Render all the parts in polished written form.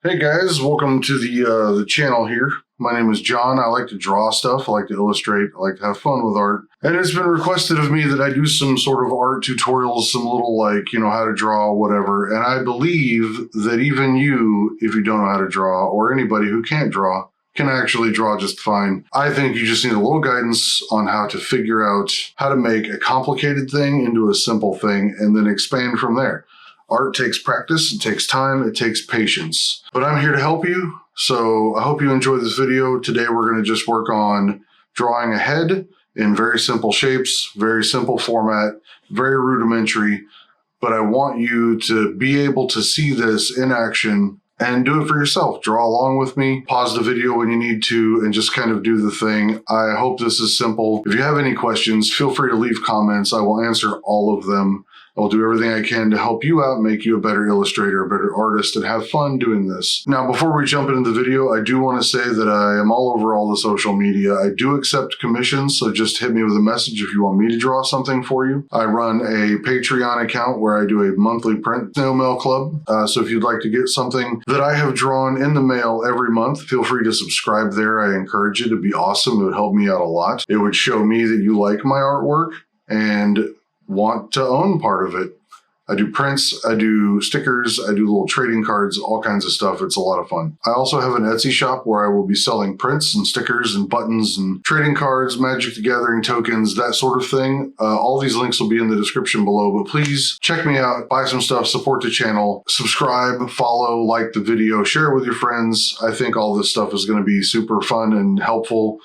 Hey guys, welcome to the channel here. My name is John. I like to draw stuff. I like to illustrate. I like to have fun with art. And it's been requested of me that I do some sort of art tutorials, some little how to draw, whatever. And I believe that even you, if you don't know how to draw, or anybody who can't draw, can actually draw just fine. I think you just need a little guidance on how to figure out how to make a complicated thing into a simple thing and then expand from there. Art takes practice, it takes time, it takes patience. But I'm here to help you, so I hope you enjoy this video. Today we're going to just work on drawing a head in very simple shapes, very simple format, very rudimentary, but I want you to be able to see this in action and do it for yourself. Draw along with me, pause the video when you need to, and just kind of do the thing. I hope this is simple. If you have any questions, feel free to leave comments. I will answer all of them. I'll do everything I can to help you out, make you a better illustrator, a better artist, and have fun doing this. Now, before we jump into the video, I do want to say that I am all over all the social media. I do accept commissions, so just hit me with a message if you want me to draw something for you. I run a Patreon account where I do a monthly print snail mail club. So if you'd like to get something that I have drawn in the mail every month, feel free to subscribe there. I encourage you. It'd be awesome. It would help me out a lot. It would show me that you like my artwork and want to own part of it. I do prints, I do stickers, I do little trading cards, all kinds of stuff. It's a lot of fun. I also have an Etsy shop where I will be selling prints and stickers and buttons and trading cards, Magic the Gathering tokens, that sort of thing. All these links will be in the description below, but please check me out, buy some stuff, support the channel, subscribe, follow, like the video, share it with your friends. I think all this stuff is going to be super fun and helpful.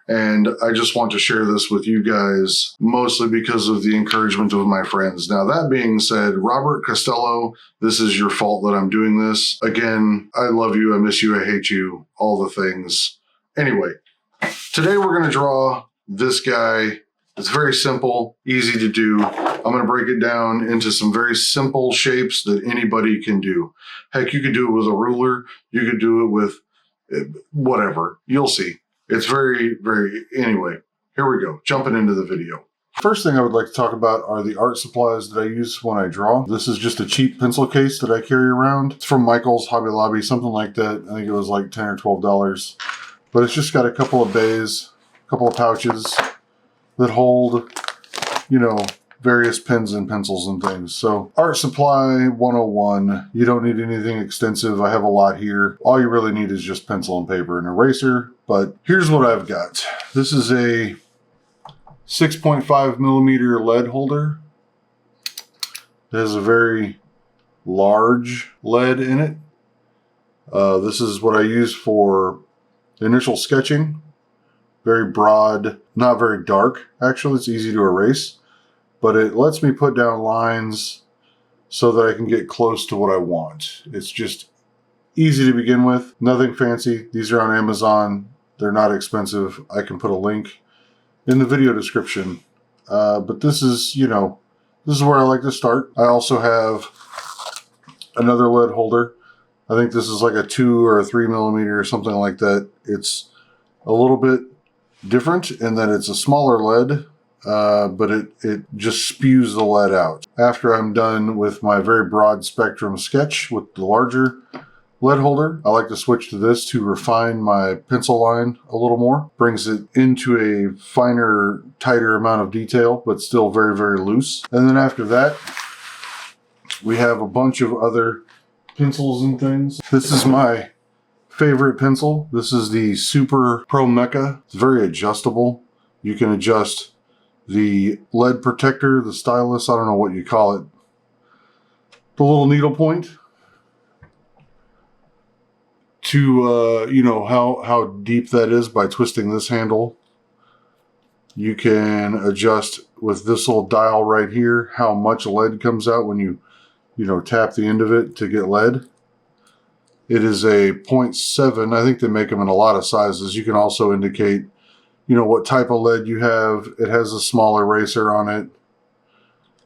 And I just want to share this with you guys, mostly because of the encouragement of my friends. Now, that being said, Robert Costello, this is your fault that I'm doing this. Again, I love you, I miss you, I hate you, all the things. Anyway, today we're going to draw this guy. It's very simple, easy to do. I'm going to break it down into some very simple shapes that anybody can do. Heck, you could do it with a ruler. You could do it with whatever. You'll see. It's anyway, here we go, jumping into the video. First thing I would like to talk about are the art supplies that I use when I draw. This is just a cheap pencil case that I carry around. It's from Michael's, Hobby Lobby, something like that. I think it was like $10 or $12. But it's just got a couple of bays, a couple of pouches that hold, various pens and pencils and things. So art supply 101, you don't need anything extensive. I have a lot here. All you really need is just pencil and paper and eraser. But here's what I've got. This is a 6.5 millimeter lead holder. It has a very large lead in it. This is what I use for initial sketching. Very broad, not very dark. Actually, it's easy to erase. But it lets me put down lines so that I can get close to what I want. It's just easy to begin with, nothing fancy. These are on Amazon. They're not expensive. I can put a link in the video description. But this is, this is where I like to start. I also have another lead holder. I think this is like a 2 or a 3 millimeter or something like that. It's a little bit different in that it's a smaller lead. But it just spews the lead out. After I'm done with my very broad spectrum sketch with the larger lead holder, I like to switch to this to refine my pencil line a little more. Brings it into a finer, tighter amount of detail, but still very, very loose. And then after that, we have a bunch of other pencils and things. This is my favorite pencil. This is the Super Pro Mecha. It's very adjustable. You can adjust the lead protector, the stylus, I don't know what you call it, the little needle point to, how deep that is by twisting this handle. You can adjust with this little dial right here how much lead comes out when you, tap the end of it to get lead. It is a 0.7. I think they make them in a lot of sizes. You can also indicate what type of lead you have. It has a small eraser on it.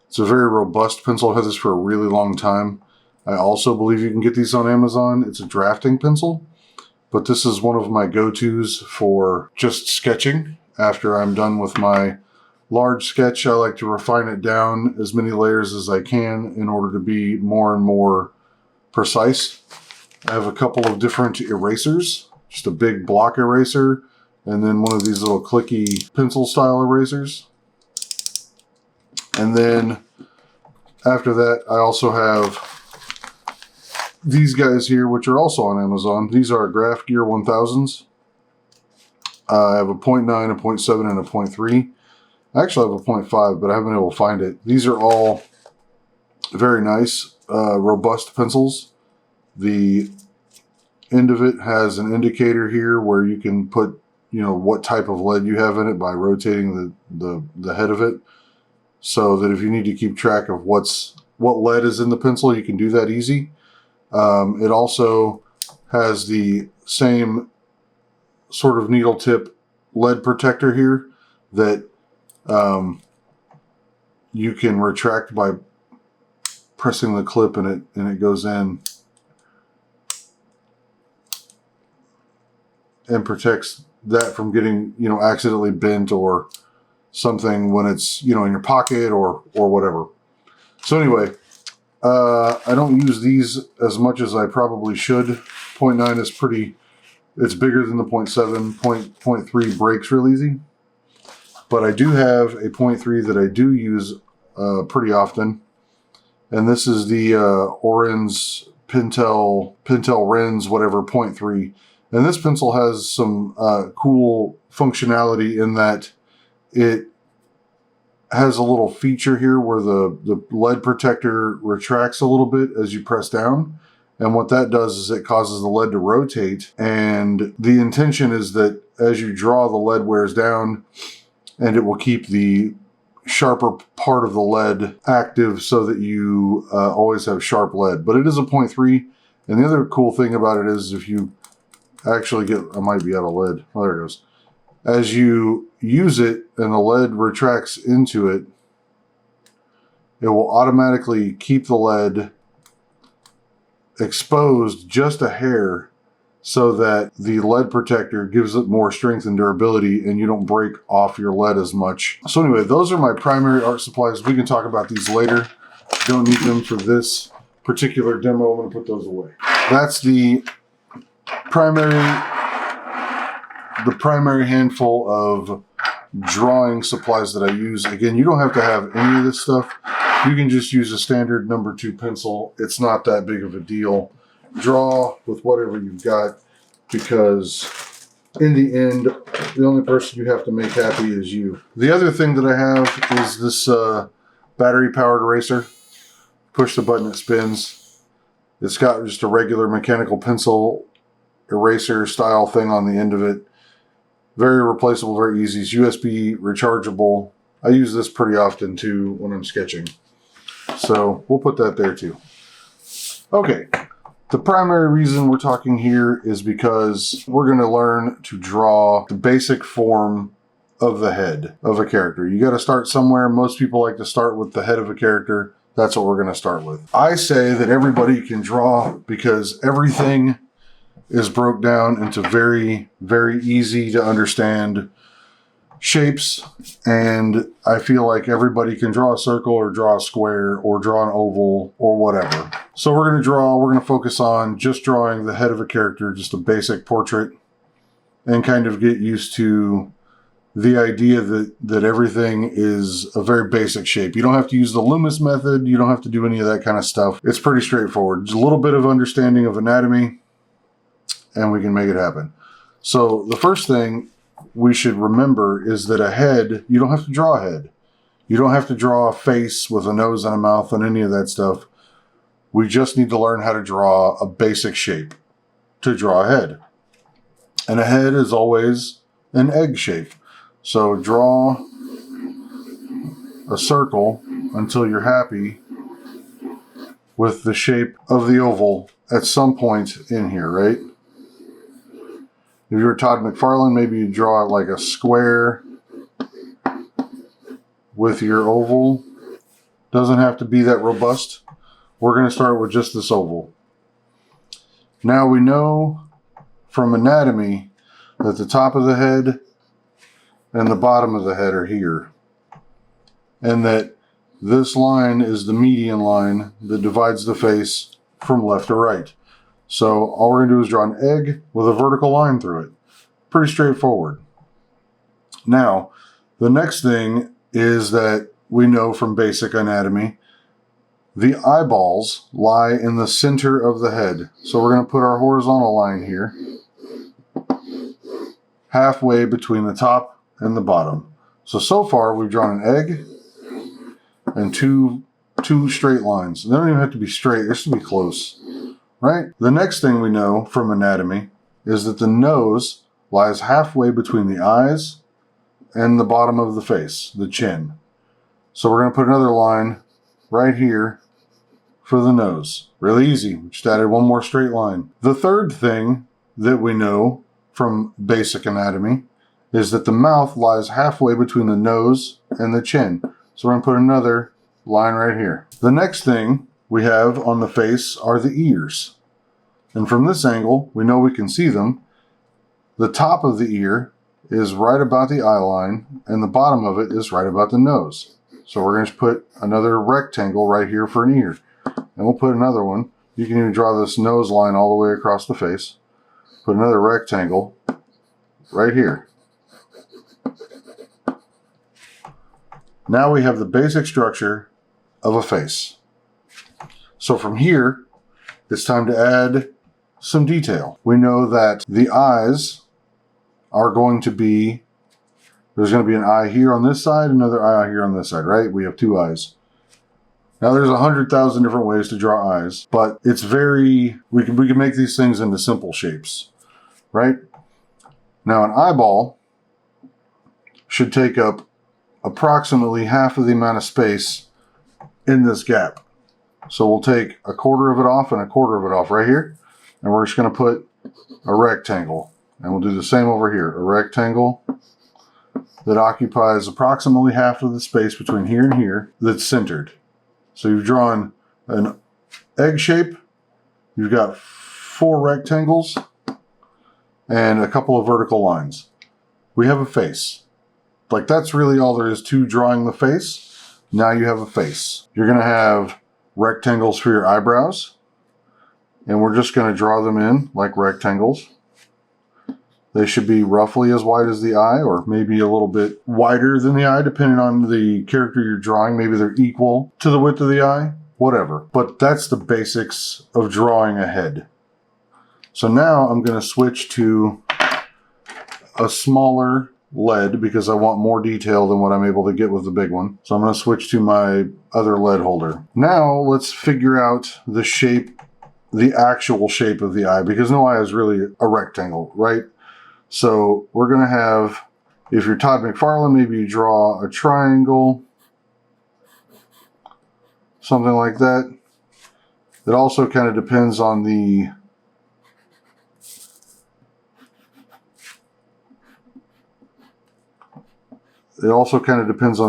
It's a very robust pencil. I've had this for a really long time. I also believe you can get these on Amazon. It's a drafting pencil, but this is one of my go-tos for just sketching. After I'm done with my large sketch, I like to refine it down as many layers as I can in order to be more and more precise. I have a couple of different erasers, just a big block eraser, and then one of these little clicky pencil style erasers. And then after that, I also have these guys here, which are also on Amazon. These are Graph Gear 1000s. I have a 0.9, a 0.7, and a 0.3. I actually have a 0.5, but I haven't been able to find it. These are all very nice, robust pencils. The end of it has an indicator here where you can put, what type of lead you have in it by rotating the head of it, so that if you need to keep track of what lead is in the pencil, you can do that easy. It also has the same sort of needle tip lead protector here that you can retract by pressing the clip and it goes in and protects that from getting, accidentally bent or something when it's, in your pocket or whatever. So anyway, I don't use these as much as I probably should. 0.9 is it's bigger than the 0.7. 0.3 breaks real easy. But I do have a 0.3 that I do use pretty often. And this is the Oren's Pentel Rens, whatever, 0.3. And this pencil has some cool functionality in that it has a little feature here where the lead protector retracts a little bit as you press down. And what that does is it causes the lead to rotate. And the intention is that as you draw, the lead wears down and it will keep the sharper part of the lead active so that you always have sharp lead. But it is a 0.3. And the other cool thing about it is if you actually I might be out of lead. Oh, there it goes. As you use it and the lead retracts into it, it will automatically keep the lead exposed just a hair so that the lead protector gives it more strength and durability and you don't break off your lead as much. So anyway, those are my primary art supplies. We can talk about these later. Don't need them for this particular demo. I'm going to put those away. That's the primary handful of drawing supplies that I use. Again, you don't have to have any of this stuff. You can just use a standard number 2 pencil. It's not that big of a deal. Draw with whatever you've got, because in the end, the only person you have to make happy is you. The other thing that I have is this battery-powered eraser. Push the button, it spins. It's got just a regular mechanical pencil eraser style thing on the end of it. Very replaceable, very easy. It's USB rechargeable. I use this pretty often too when I'm sketching. So we'll put that there too. Okay, the primary reason we're talking here is because we're going to learn to draw the basic form of the head of a character. You got to start somewhere. Most people like to start with the head of a character. That's what we're going to start with. I say that everybody can draw because everything is broke down into very, very easy to understand shapes, and I feel like everybody can draw a circle or draw a square or draw an oval or whatever. So we're going to focus on just drawing the head of a character, just a basic portrait, and kind of get used to the idea that everything is a very basic shape. You don't have to use the Loomis method. You don't have to do any of that kind of stuff. It's pretty straightforward. Just a little bit of understanding of anatomy, and we can make it happen. So the first thing we should remember is that a head, you don't have to draw a head. You don't have to draw a face with a nose and a mouth and any of that stuff. We just need to learn how to draw a basic shape to draw a head. And a head is always an egg shape. So draw a circle until you're happy with the shape of the oval at some point in here, right? If you were Todd McFarlane, maybe you draw like a square with your oval. Doesn't have to be that robust. We're going to start with just this oval. Now we know from anatomy that the top of the head and the bottom of the head are here. And that this line is the median line that divides the face from left to right. So all we're going to do is draw an egg with a vertical line through it. Pretty straightforward. Now, the next thing is that we know from basic anatomy, the eyeballs lie in the center of the head. So we're going to put our horizontal line here, halfway between the top and the bottom. So far we've drawn an egg and two straight lines. They don't even have to be straight, they should be close, right? The next thing we know from anatomy is that the nose lies halfway between the eyes and the bottom of the face, the chin. So we're going to put another line right here for the nose. Really easy. We just added one more straight line. The third thing that we know from basic anatomy is that the mouth lies halfway between the nose and the chin. So we're going to put another line right here. The next thing we have on the face are the ears. And from this angle, we know we can see them. The top of the ear is right about the eye line, and the bottom of it is right about the nose. So we're going to put another rectangle right here for an ear. And we'll put another one. You can even draw this nose line all the way across the face. Put another rectangle right here. Now we have the basic structure of a face. So from here, it's time to add some detail. We know that the eyes are going to be, there's going to be an eye here on this side, another eye here on this side, right? We have two eyes. Now there's 100,000 different ways to draw eyes, but it's we can make these things into simple shapes, right? Now an eyeball should take up approximately half of the amount of space in this gap. So we'll take a quarter of it off and a quarter of it off right here, and we're just going to put a rectangle. And we'll do the same over here, a rectangle that occupies approximately half of the space between here and here that's centered. So you've drawn an egg shape, you've got 4 rectangles, and a couple of vertical lines. We have a face. Like, that's really all there is to drawing the face. Now you have a face. You're going to have rectangles for your eyebrows, and we're just going to draw them in like rectangles. They should be roughly as wide as the eye, or maybe a little bit wider than the eye, depending on the character you're drawing. Maybe they're equal to the width of the eye, whatever. But that's the basics of drawing a head. So now I'm going to switch to a smaller lead because I want more detail than what I'm able to get with the big one. So I'm going to switch to my other lead holder. Now let's figure out the shape, the actual shape of the eye, because no eye is really a rectangle, right? So we're going to have, if you're Todd McFarlane, maybe you draw a triangle, something like that. It also kind of depends on the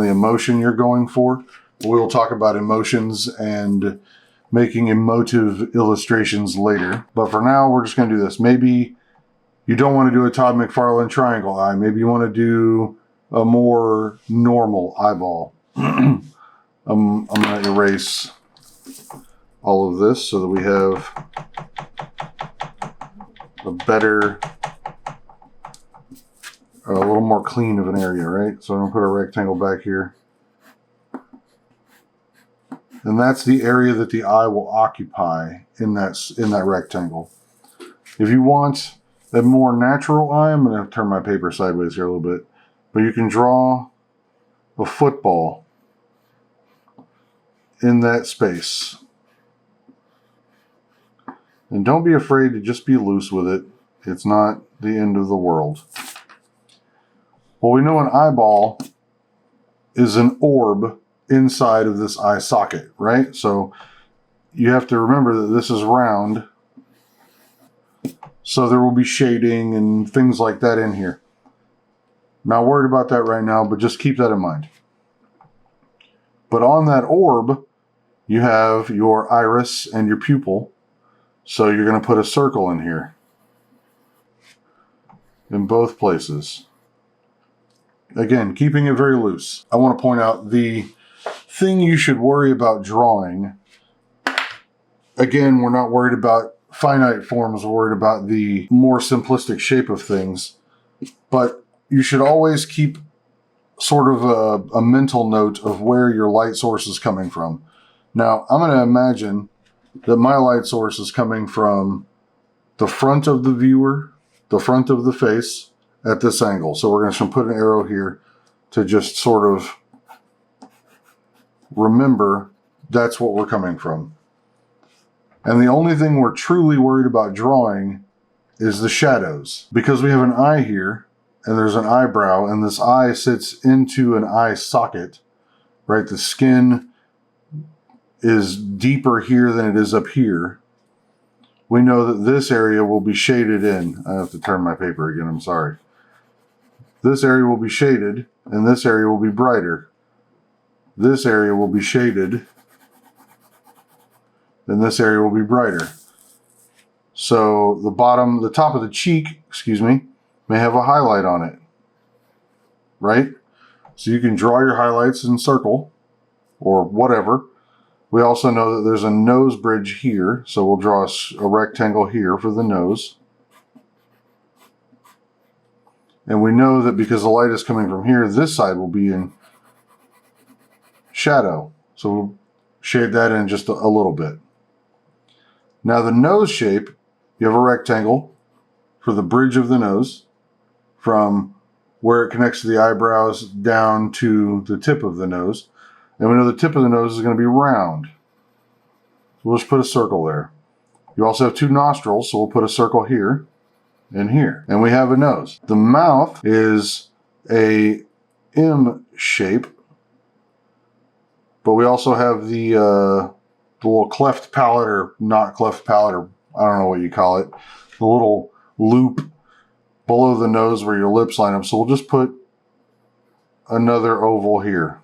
emotion you're going for. We'll talk about emotions and making emotive illustrations later. But for now, we're just going to do this. Maybe you don't want to do a Todd McFarlane triangle eye. Maybe you want to do a more normal eyeball. I'm going to erase all of this so that we have a better, a little more clean of an area, right? So I'm going to put a rectangle back here. And that's the area that the eye will occupy in that rectangle. If you want a more natural eye, I'm going to turn my paper sideways here a little bit, but you can draw a football in that space. And don't be afraid to just be loose with it. It's not the end of the world. Well, we know an eyeball is an orb inside of this eye socket, right? So you have to remember that this is round. So there will be shading and things like that in here. Not worried about that right now, but just keep that in mind. But on that orb, you have your iris and your pupil. So you're going to put a circle in here. In both places. Again, keeping it very loose. I want to point out the thing you should worry about drawing. Again, we're not worried about finite forms worried about the more simplistic shape of things, but you should always keep sort of a mental note of where your light source is coming from. Now, I'm going to imagine that my light source is coming from the front of the viewer, the front of the face at this angle. So we're going to put an arrow here to just sort of remember that's what we're coming from. And the only thing we're truly worried about drawing is the shadows. Because we have an eye here, and there's an eyebrow, and this eye sits into an eye socket, right? The skin is deeper here than it is up here. We know that this area will be shaded in. I have to turn my paper again, I'm sorry. This area will be shaded, and this area will be brighter. This area will be shaded, and this area will be brighter. So the top of the cheek, may have a highlight on it, right? So you can draw your highlights in circle or whatever. We also know that there's a nose bridge here, so we'll draw a rectangle here for the nose. And we know that because the light is coming from here, this side will be in shadow. So we'll shade that in just a little bit. Now the nose shape, you have a rectangle for the bridge of the nose from where it connects to the eyebrows down to the tip of the nose. And we know the tip of the nose is going to be round. So we'll just put a circle there. You also have two nostrils, so we'll put a circle here and here. And we have a nose. The mouth is a M shape, but we also have the little cleft palate, or not cleft palate, or I don't know what you call it, the little loop below the nose where your lips line up. So we'll just put another oval here.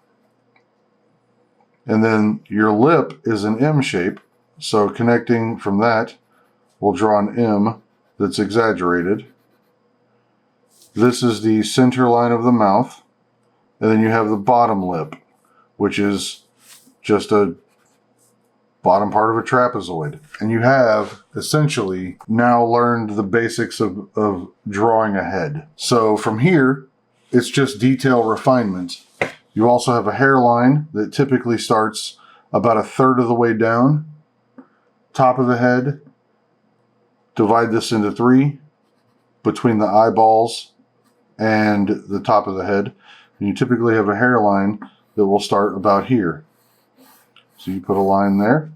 And then your lip is an M shape. So connecting from that, we'll draw an M that's exaggerated. This is the center line of the mouth. And then you have the bottom lip, which is just a bottom part of a trapezoid. And you have essentially now learned the basics of drawing a head. So from here, it's just detail refinement. You also have a hairline that typically starts about a third of the way down. Top of the head, divide this into three between the eyeballs and the top of the head. And you typically have a hairline that will start about here. So you put a line there,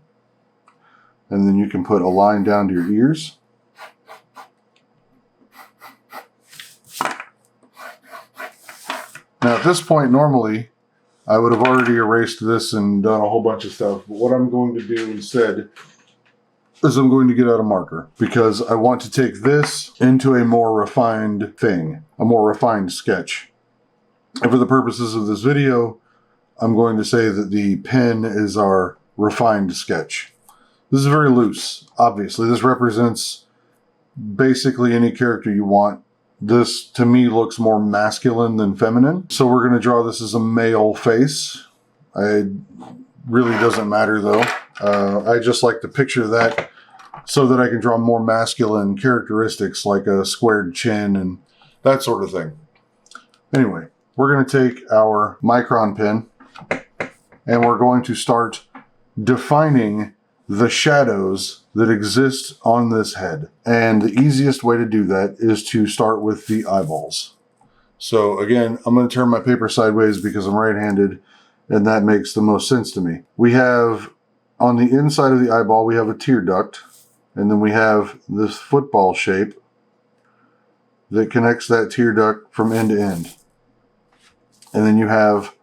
and then you can put a line down to your ears. Now at this point, normally, I would have already erased this and done a whole bunch of stuff. But what I'm going to do instead is I'm going to get out a marker, because I want to take this into a more refined thing, a more refined sketch. And for the purposes of this video, I'm going to say that the pen is our refined sketch. This is very loose, obviously. This represents basically any character you want. This, to me, looks more masculine than feminine. So we're going to draw this as a male face. It really doesn't matter, though. I just like to picture that so that I can draw more masculine characteristics like a squared chin and that sort of thing. Anyway, we're going to take our micron pen and we're going to start defining the shadows that exist on this head. And the easiest way to do that is to start with the eyeballs. So again, I'm going to turn my paper sideways because I'm right-handed, and that makes the most sense to me. We have, on the inside of the eyeball, we have a tear duct, and then we have this football shape that connects that tear duct from end to end. And then you have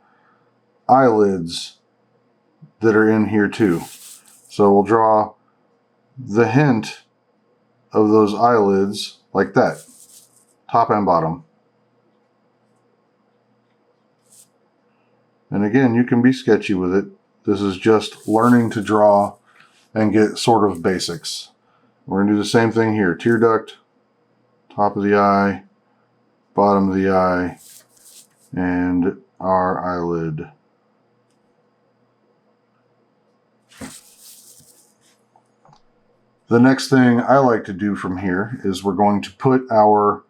eyelids that are in here too. So we'll draw the hint of those eyelids like that, top and bottom. And again, you can be sketchy with it. This is just learning to draw and get sort of basics. We're going to do the same thing here. Tear duct, top of the eye, bottom of the eye, and our eyelid. The next thing I like to do from here is we're going to put our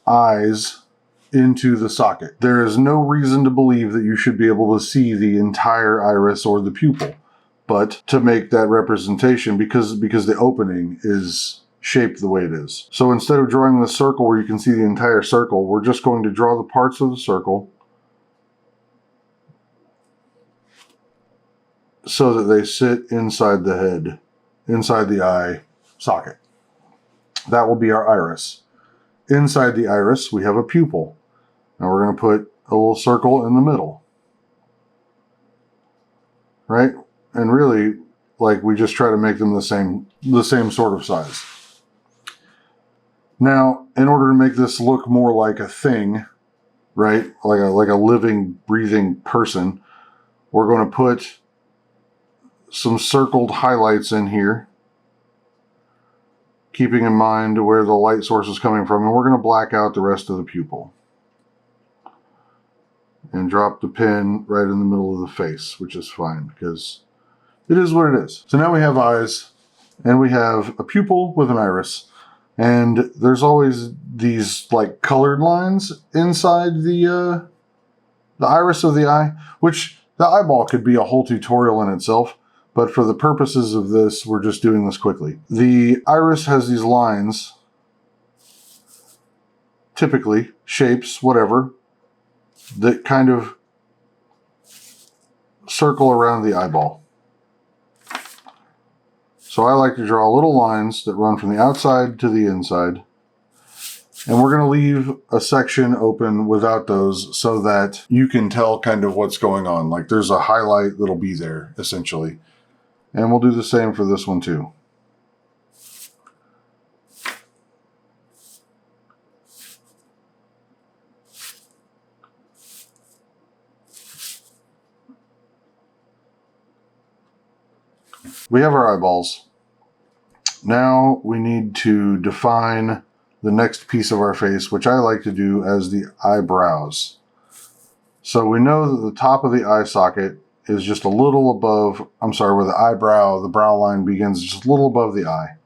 eyes into the socket. There is no reason to believe that you should be able to see the entire iris or the pupil, but to make that representation, because the opening is shaped the way it is. So instead of drawing the circle where you can see the entire circle, we're just going to draw the parts of the circle so that they sit inside the head, inside the eye socket. That will be our iris. Inside the iris, we have a pupil. Now we're going to put a little circle in the middle. Right? And really, like, we just try to make them the same sort of size. Now, in order to make this look more like a thing, right? Like a living, breathing person, we're going to put some circled highlights in here, keeping in mind where the light source is coming from, and we're going to black out the rest of the pupil. And drop the pen right in the middle of the face, which is fine because it is what it is. So now we have eyes, and we have a pupil with an iris, and there's always these like colored lines inside the iris of the eye, which the eyeball could be a whole tutorial in itself, but for the purposes of this, we're just doing this quickly. The iris has these lines, typically shapes, whatever, that kind of circle around the eyeball. So I like to draw little lines that run from the outside to the inside. And we're going to leave a section open without those so that you can tell kind of what's going on. Like there's a highlight that'll be there, essentially. And we'll do the same for this one too. We have our eyeballs. Now we need to define the next piece of our face, which I like to do as the eyebrows. So we know that the top of the eye socket is just a little above, where the brow line begins just a little above the eye.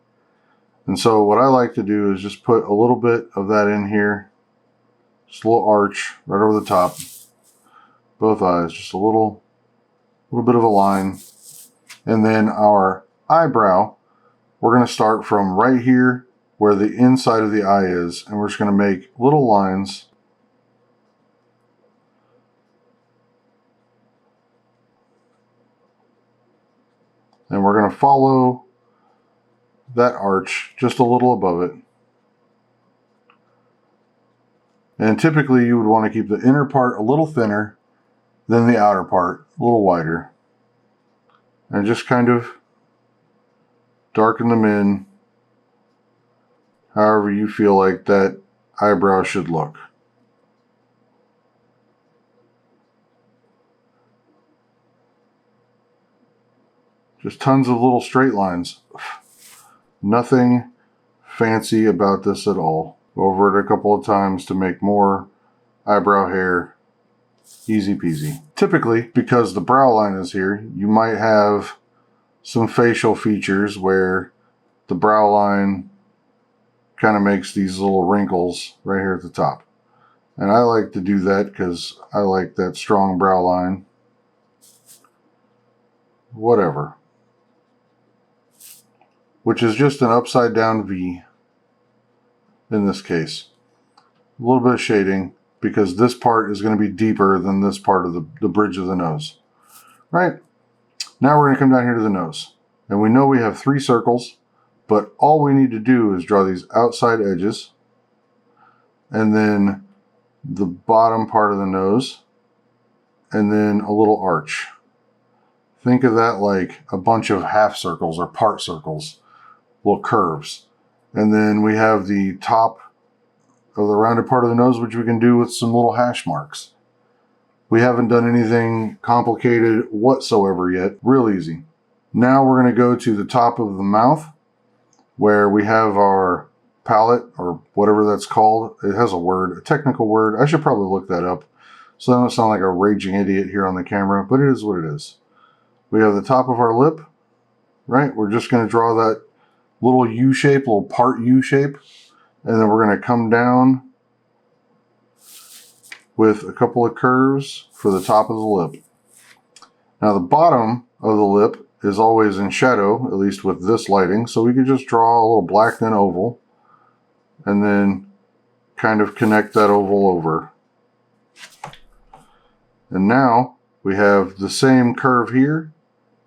And so what I like to do is just put a little bit of that in here, just a little arch right over the top, both eyes, just a little bit of a line. And then our eyebrow, we're going to start from right here where the inside of the eye is, and we're just going to make little lines. And we're going to follow that arch just a little above it. And typically you would want to keep the inner part a little thinner than the outer part, a little wider. And just kind of darken them in however you feel like that eyebrow should look. Just tons of little straight lines. Nothing fancy about this at all. Go over it a couple of times to make more eyebrow hair. Easy peasy. Typically, because the brow line is here, you might have some facial features where the brow line kind of makes these little wrinkles right here at the top. And I like to do that because I like that strong brow line. Whatever. Which is just an upside down V in this case. A little bit of shading, because this part is going to be deeper than this part of the bridge of the nose. Right? Now we're going to come down here to the nose. And we know we have 3 circles, but all we need to do is draw these outside edges, and then the bottom part of the nose, and then a little arch. Think of that like a bunch of half circles or part circles, little curves. And then we have the top of the rounded part of the nose, which we can do with some little hash marks. We haven't done anything complicated whatsoever yet. Real easy. Now we're going to go to the top of the mouth where we have our palate, or whatever that's called. It has a word, a technical word. I should probably look that up so I don't sound like a raging idiot here on the camera, but it is what it is. We have the top of our lip, right? We're just going to draw that little U shape, little part U shape. And then we're going to come down with a couple of curves for the top of the lip. Now the bottom of the lip is always in shadow, at least with this lighting, so we can just draw a little black thin oval and then kind of connect that oval over. And now we have the same curve here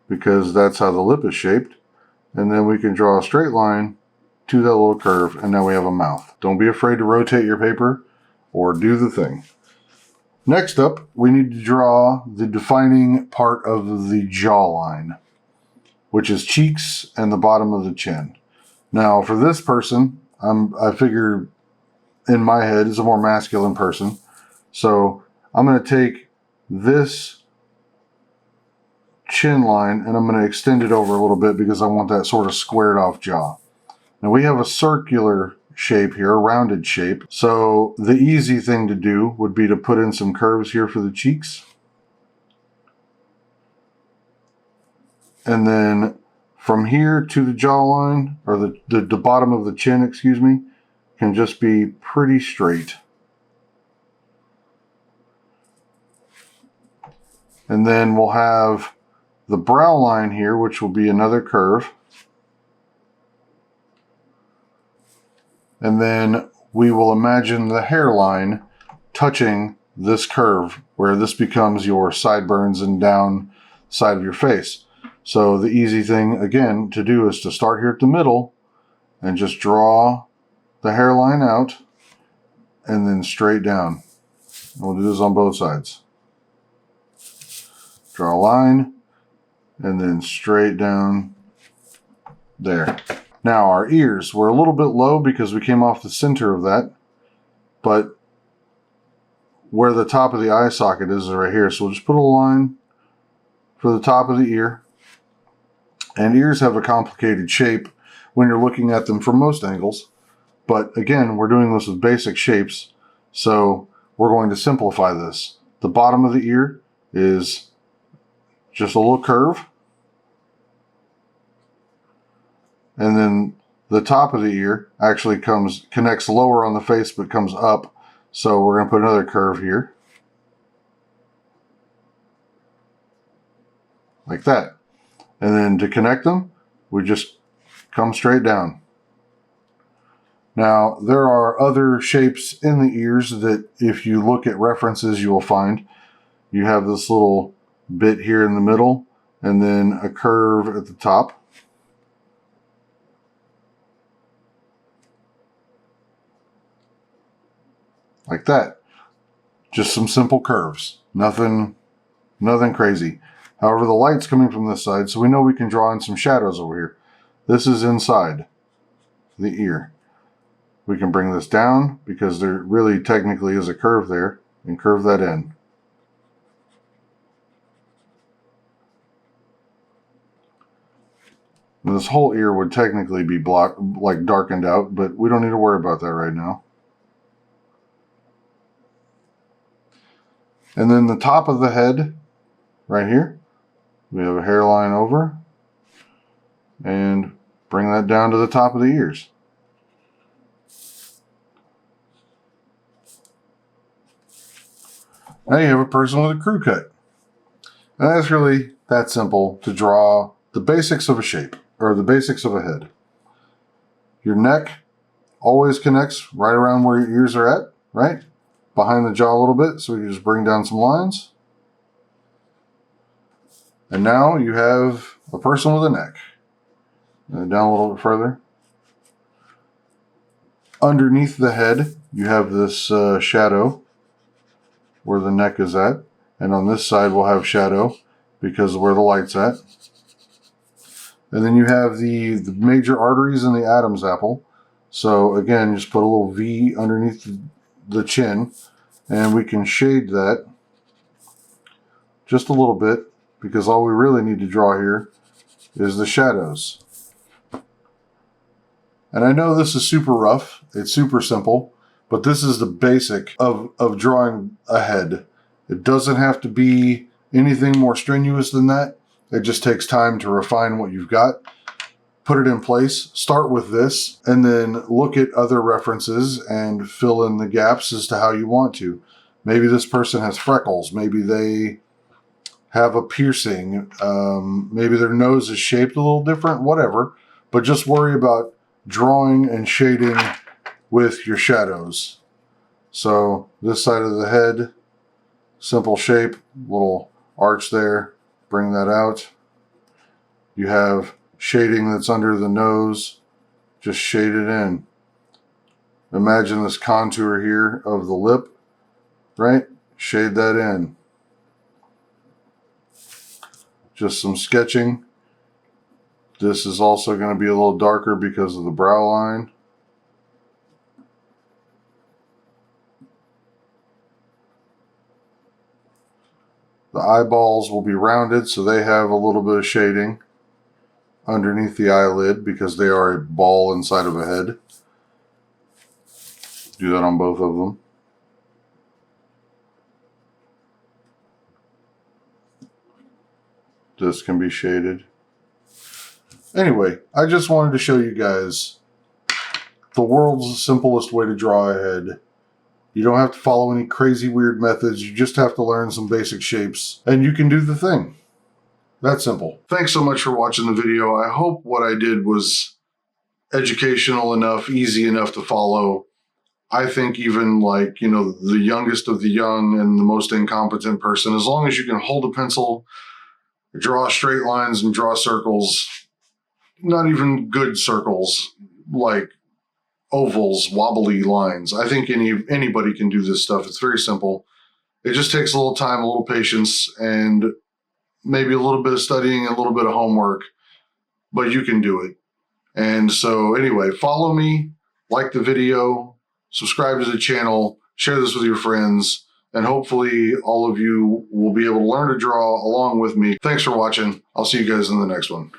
because that's how the lip is shaped, and then we can draw a straight line to that little curve, and now we have a mouth. Don't be afraid to rotate your paper or do the thing. Next up, we need to draw the defining part of the jawline, which is cheeks and the bottom of the chin. Now, for this person, I figure in my head is a more masculine person. So I'm going to take this chin line and I'm going to extend it over a little bit because I want that sort of squared off jaw. Now we have a circular shape here, a rounded shape. So the easy thing to do would be to put in some curves here for the cheeks. And then from here to the jawline, or the bottom of the chin, excuse me, can just be pretty straight. And then we'll have the brow line here, which will be another curve. And then we will imagine the hairline touching this curve, where this becomes your sideburns and down side of your face. So the easy thing, again, to do is to start here at the middle and just draw the hairline out and then straight down. We'll do this on both sides. Draw a line and then straight down there. Now our ears, we're a little bit low because we came off the center of that, but where the top of the eye socket is right here. So we'll just put a line for the top of the ear. And ears have a complicated shape when you're looking at them from most angles. But again, we're doing this with basic shapes, so we're going to simplify this. The bottom of the ear is just a little curve. And then the top of the ear actually connects lower on the face but comes up. So we're going to put another curve here. Like that. And then to connect them, we just come straight down. Now, there are other shapes in the ears that if you look at references, you will find. You have this little bit here in the middle, and then a curve at the top. Like that. Just some simple curves. Nothing crazy. However, the light's coming from this side, so we know we can draw in some shadows over here. This is inside the ear. We can bring this down because there really technically is a curve there, and curve that in. And this whole ear would technically be darkened out, but we don't need to worry about that right now. And then the top of the head, right here, we have a hairline over, and bring that down to the top of the ears. Now you have a person with a crew cut. And that's really that simple to draw the basics of a shape, or the basics of a head. Your neck always connects right around where your ears are at, right? Behind the jaw a little bit, so we can just bring down some lines. And now you have a person with a neck. And down a little bit further. Underneath the head, you have this shadow where the neck is at. And on this side, we'll have shadow because of where the light's at. And then you have the major arteries in the Adam's apple. So again, just put a little V underneath the chin, and we can shade that just a little bit because all we really need to draw here is the shadows. And I know this is super rough, it's super simple, but this is the basic of drawing a head. It doesn't have to be anything more strenuous than that. It just takes time to refine what you've got. put it in place. Start with this and then look at other references and fill in the gaps as to how you want to. Maybe this person has freckles. Maybe they have a piercing. Maybe their nose is shaped a little different, whatever. But just worry about drawing and shading with your shadows. So this side of the head, simple shape, little arch there, bring that out. You have shading that's under the nose, just shade it in. Imagine this contour here of the lip, right? Shade that in. Just some sketching. This is also going to be a little darker because of the brow line. The eyeballs will be rounded, so they have a little bit of shading underneath the eyelid because they are a ball inside of a head. Do that on both of them. This can be shaded. Anyway, I just wanted to show you guys the world's simplest way to draw a head. You don't have to follow any crazy weird methods. You just have to learn some basic shapes and you can do the thing. That's simple. Thanks so much for watching the video. I hope what I did was educational enough, easy enough to follow. I think even like, you know, the youngest of the young and the most incompetent person, as long as you can hold a pencil, draw straight lines and draw circles, not even good circles, like ovals, wobbly lines. I think anybody can do this stuff. It's very simple. It just takes a little time, a little patience, and maybe a little bit of studying, a little bit of homework, but you can do it. And so anyway, follow me, like the video, subscribe to the channel, share this with your friends, and hopefully all of you will be able to learn to draw along with me. Thanks for watching. I'll see you guys in the next one.